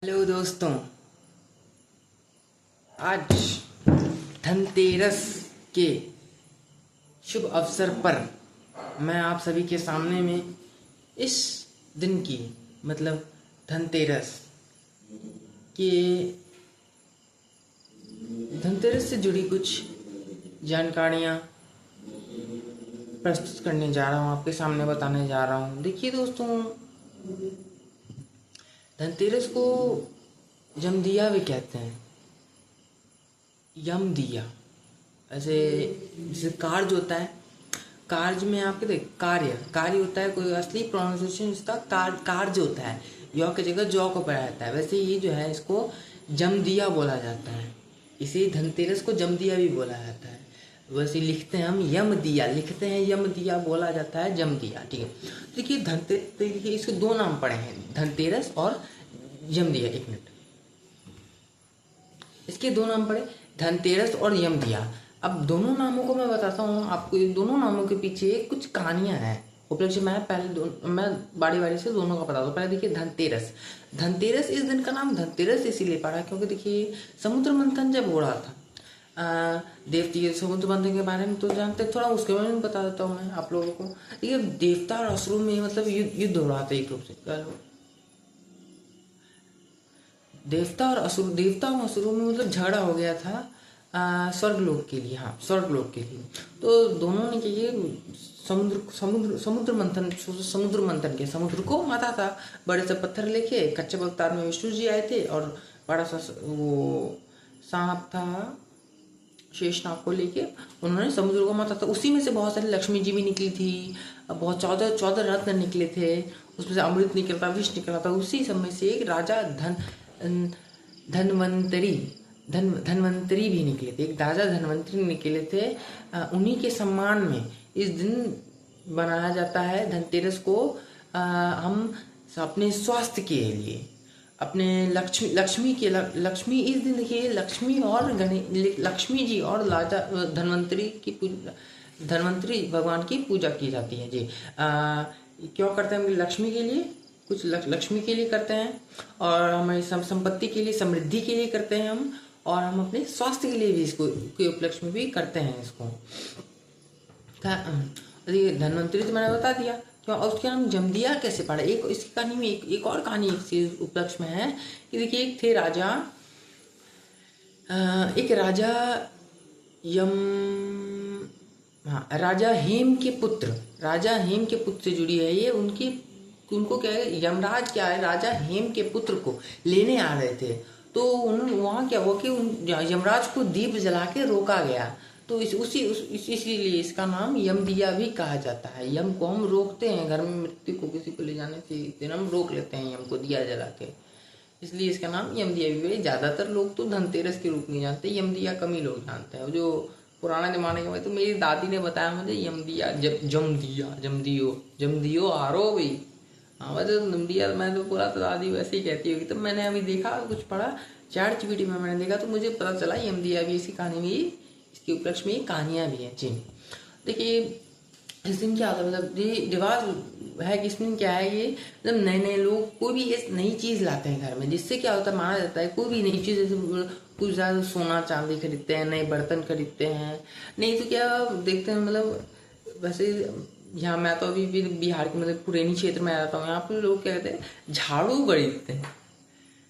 Hello दोस्तों, आज धनतेरस के शुभ अवसर पर मैं आप सभी के सामने में इस दिन की मतलब धनतेरस के धनतेरस से जुड़ी कुछ जानकारियाँ प्रस्तुत करने जा रहा हूँ, आपके सामने बताने जा रहा हूँ। देखिए दोस्तों, धनतेरस को जमदिया भी कहते हैं, यम दिया। ऐसे जैसे कार्य होता है, कार्य में आपके देख कार्य कार्य होता है, कोई असली प्रोनाउंसिएशन इसका कार्य होता है, यौ की जगह जौ को पढ़ा जाता है। वैसे ये जो है इसको जमदिया बोला जाता है, इसी धनतेरस को जमदिया भी बोला जाता है। वैसे लिखते हैं हम यम दिया, लिखते हैं यम दिया, बोला जाता है जम दिया। ठीक है, देखिए देखिए इसके दो नाम पड़े हैं, धनतेरस और यम दिया। एक मिनट, इसके दो नाम पड़े, धनतेरस और यम दिया। अब दोनों नामों को मैं बताता हूँ आपको, दोनों नामों के पीछे कुछ कहानियां हैं। उपलक्ष्य मैं पहले मैं बारी बारी से दोनों का बताता हूँ। पहले देखिए धनतेरस। धनतेरस, इस दिन का नाम धनतेरस इसीलिए पड़ा क्योंकि देखिए समुद्र मंथन जब हो रहा था, देवती समुद्र मंथन के बारे में तो जानते, थोड़ा उसके बारे में बता देता हूँ मैं आप लोगों को। ये देवता और असुरों में मतलब युद्ध हो रहा था एक रूप से। देवता और असुरों में मतलब झगड़ा हो गया था स्वर्गलोक के लिए। हाँ, स्वर्गलोक के लिए। तो दोनों ने किए समुद्र मंथन के, समुद्र को माता था। बड़े से पत्थर लेके कच्चे अवतार में विष्णु जी आए थे और बड़ा सा वो सांप था, शेषनाग को लेके उन्होंने समुद्र को माता था। उसी में से बहुत सारी लक्ष्मी जी भी निकली थी, बहुत 14 रत्न निकले थे, उसमें से अमृत निकला था, विष निकला था। उसी समय से एक राजा धनवंतरी भी निकले थे, एक राजा धनवंतरी निकले थे। उन्हीं के सम्मान में इस दिन बनाया जाता है धनतेरस को। हम अपने स्वास्थ्य के लिए, अपने लक्ष्मी इस दिन देखिए लक्ष्मी जी और राजा धनवंतरी भगवान की पूजा की जाती है जी। क्यों करते हैं हम? लक्ष्मी के लिए, कुछ लक्ष्मी के लिए करते हैं, और हमारी संपत्ति के लिए, समृद्धि के लिए करते हैं हम, और हम अपने स्वास्थ्य के लिए भी इसको के उपलक्ष्य में भी करते हैं इसको। धनवंतरी तो मैंने बता दिया क्यों, और उसका नाम जमदिया कैसे पड़ा। एक इसकी कहानी में एक और कहानी इस उपलक्ष्य में है कि देखिए एक थे राजा, एक राजा यम हाँ राजा हेम के पुत्र, से जुड़ी है ये। उनको क्या है, यमराज क्या है, राजा हेम के पुत्र को लेने आ रहे थे। तो वहाँ क्या हुआ कि यमराज को दीप जला के रोका गया। तो इसीलिए इसका नाम यम दिया भी कहा जाता है। यम को हम रोकते हैं, घर में मृत्यु को किसी को ले जाने से हम रोक लेते हैं यम को दिया जला के, इसलिए इसका नाम यम दिया भी है। ज्यादातर लोग तो धनतेरस के रूप में जानते हैं, यम दिया कम ही लोग जानते हैं। जो पुराने जमाने के में, तो मेरी दादी ने बताया मुझे यम दिया, जम दियो आरो भाई। हाँ वैसे तो जम दिया मैं तो पूरा, तो दादी वैसे ही कहती होगी। तो मैंने अभी देखा, कुछ पढ़ा चैट जीपीटी में, मैंने देखा तो मुझे पता चला यम दिया भी इसी कहानी में, इसके उपलक्ष्य में कहानियां भी हैं जी। देखिए इस दिन क्या होता है, मतलब ये रिवाज है कि इसमें क्या है, ये मतलब नए नए लोग कोई भी ये नई चीज़ लाते हैं घर में, जिससे क्या होता है, माना जाता है कोई भी नई चीज़, जैसे कुछ ज़्यादा सोना चांदी खरीदते हैं, नए बर्तन खरीदते हैं। नहीं तो क्या देखते हैं, मतलब वैसे यहाँ मैं तो अभी भी बिहार के मतलब पुरैनी क्षेत्र में आ जाता हूँ, यहाँ पर लोग क्या कहते हैं, झाड़ू खरीदते हैं,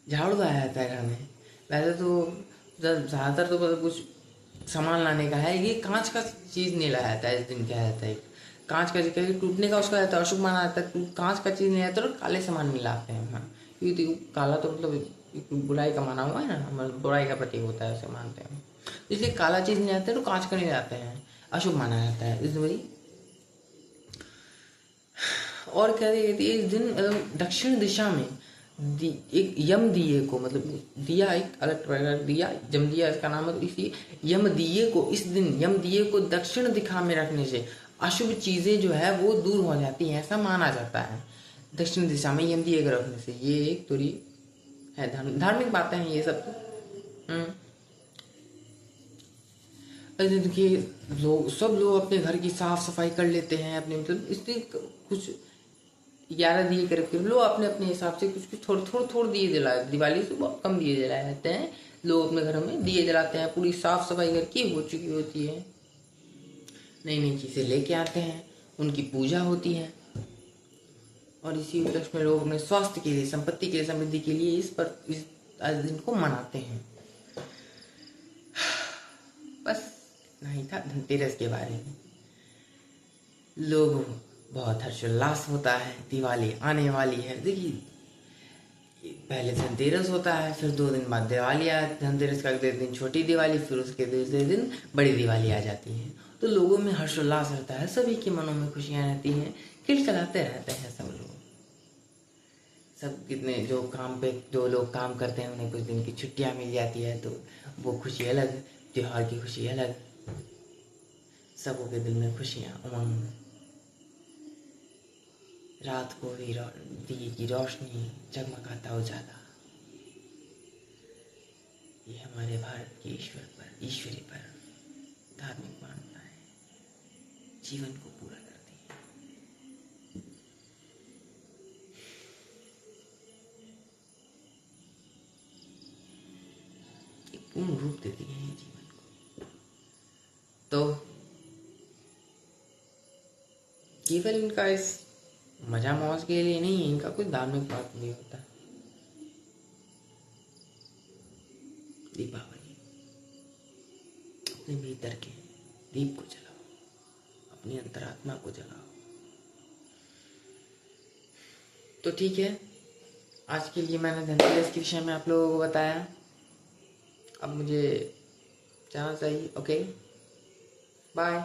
झाड़ू आया जाता है घर में। वैसे तो ज़्यादातर तो मतलब कुछ सामान लाने का है, ये कांच का चीज़ नहीं लाया जाता है इस दिन। क्या रहता है, कांच का कहीं टूटने का उसका रहता है, अशुभ माना जाता है। कांच का चीज़ नहीं रहता और काले सामान मिलाते हैं। हाँ, क्योंकि काला तो मतलब बुराई का माना हुआ है ना, मतलब बुराई का प्रतीक होता है, ऐसे मानते हैं। इसलिए काला चीज़ नहीं आता है तो कांच का नहीं लाते हैं, अशुभ माना जाता है इस वही। और क्या कहती है, इस दिन दक्षिण दिशा में एक यम दिए को, मतलब दिया एक अलग प्रकार दिया, जम दिया इसका नाम है। इसी यम दिए को, इस दिन यम दिए को दक्षिण दिशा में रखने से अशुभ चीजें जो है वो दूर हो जाती हैं, ऐसा माना जाता है। दक्षिण दिशा में यम दिए को रखने से, ये एक थोड़ी है धार्मिक बातें हैं ये सब तो। देखिए सब लोग अपने घर की साफ सफाई कर लेते हैं अपने, मतलब इसलिए कुछ 11 दिए कर रखे, लोग अपने अपने हिसाब से कुछ कुछ थोड़ दिए जलाए। दिवाली से बहुत कम दिए जलाए जाते हैं, लोग अपने घरों में दिए जलाते हैं, पूरी साफ सफाई घर की हो चुकी होती है, नई नई चीज़ें लेके आते हैं, उनकी पूजा होती है, और इसी उपलक्ष्य में लोग अपने स्वास्थ्य के लिए, संपत्ति के लिए, समृद्धि के लिए इस आज दिन को मनाते हैं। बस इतना ही था धनतेरस के बारे में। लोग बहुत हर्षोल्लास होता है, दिवाली आने वाली है। देखिए, पहले धनतेरस होता है, फिर 2 दिन बाद दिवाली धनतेरस का अगले दिन छोटी दिवाली, फिर उसके दूसरे दिन बड़ी दिवाली आ जाती है। तो लोगों में हर्षोल्लास रहता है, सभी के मनों में खुशियाँ रहती हैं, खिलखिलाते रहते हैं सब लोग। सब कितने जो लोग काम करते हैं उन्हें कुछ दिन की छुट्टियाँ मिल जाती है, तो वो खुशी अलग, त्योहार की खुशी अलग, सबों के दिल में खुशियाँ, उमंग। रात को भी दिए की रोशनी, जगमगाता उजाला, ये हमारे भारत की ईश्वरी पर धार्मिक मान्यताएं जीवन को पूरा करती है। एक पूर्ण रूप देती है ये जीवन को। तो केवल इनका इस मजा मौज के लिए नहीं है, इनका कुछ धार्मिक महत्व भी होता है। दीपावली, अपने भीतर के दीप को जलाओ, अपनी अंतरात्मा को जलाओ। तो ठीक है, आज के लिए मैंने धनतेरस के विषय में आप लोगों को बताया। अब मुझे जाना चाहिए। Okay, bye.